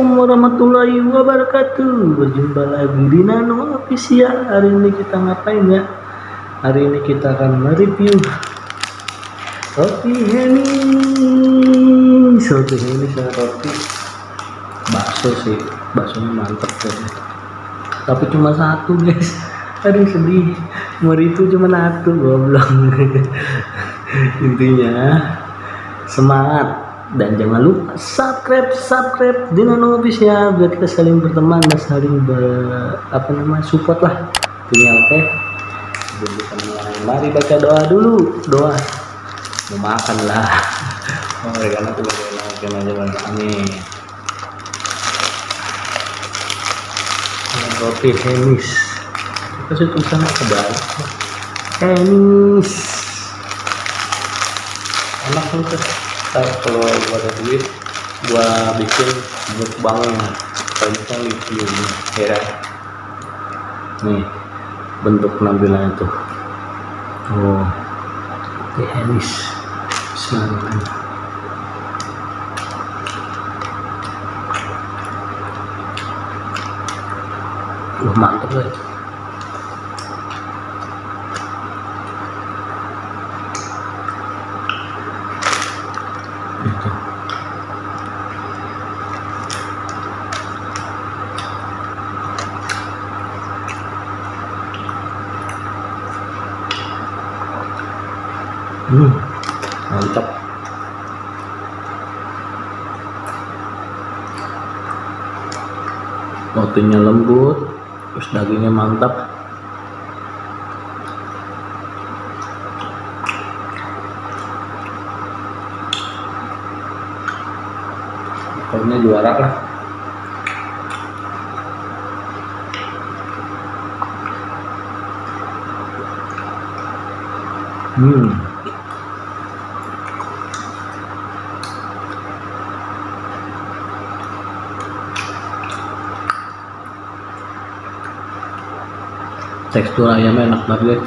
Assalamualaikum warahmatullahi wabarakatuh. Berjumpa lagi di Nano Official. Hari ini kita ngapain ya? Hari ini kita akan mereview roti Henis. Roti Henis dan roti bakso sih. Baksonya mantep kan. Tapi cuma satu guys. Aduh sedih. Itu cuma satu goblok. Intinya semangat. Dan jangan lupa subscribe di Nano Official biar kita saling berteman dan saling support lah. Punya oke. Biar kita mengulangi. Mari baca doa dulu. Doa. Mau makan lah. Oh, karena tuh makan aja banyak nih. Roti Henis. Kasih tulisannya kebalik. Henis. Enak tuh. Kalau gua ada duit gua bikin mukbangnya kayak review ya nih bentuk penampilannya tuh. Oh Henis bismillahirrahmanirrahim. Mantap guys. Itu. Mantap. Rotinya lembut, terus dagingnya mantap. Pokoknya juara lah. Tekstur ayamnya enak banget.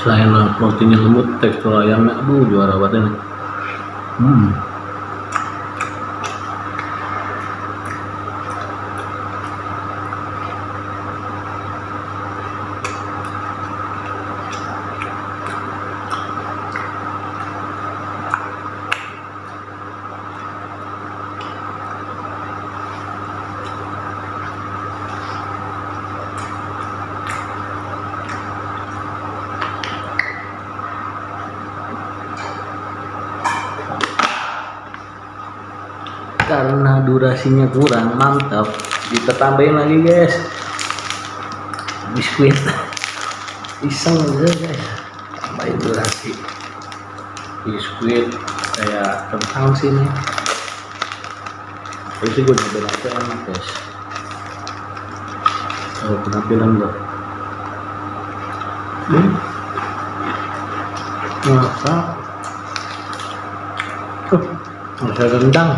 Selain rotinya lembut, tekstur ayamnya aduh juara banget ini. Karena durasinya kurang mantap, kita tambahin lagi guys biskuit. Iseng aja guys, tambahin durasi biskuit kayak kentang sini. Terus gue coba aja enak guys. Oh, penampilan gue masa rendang.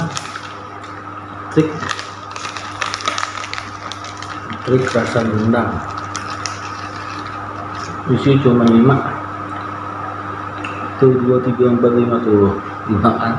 Trik rasa rendang isi cuma 5 tuh, 2, 3, 4, 5 tuh 5 kan.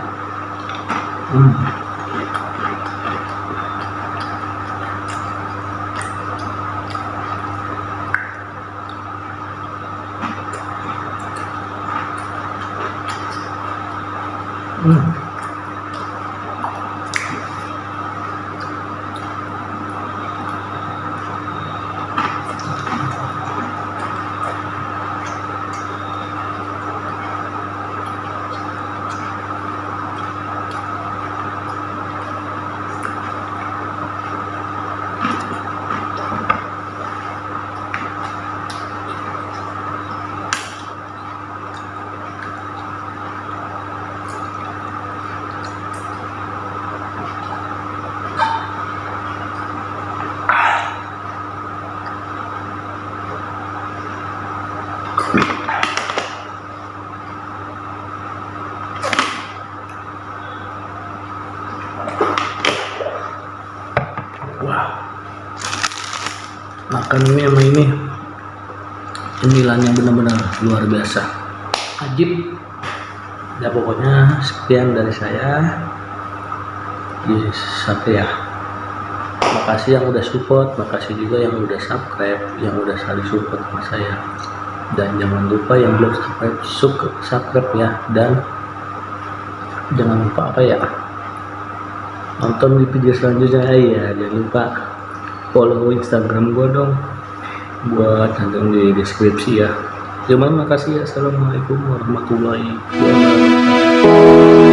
makan ini sama ini cemilannya benar-benar luar biasa, ajib. Ya pokoknya sekian dari saya di Satria. Makasih yang udah support, makasih juga yang udah subscribe, yang udah saling support sama saya. Dan jangan lupa yang belum subscribe ya, dan jangan lupa apa ya, nonton di video selanjutnya ya. Jangan lupa follow Instagram gua dong, buat nanti di deskripsi ya. Terima kasih ya. Assalamualaikum warahmatullahi wabarakatuh.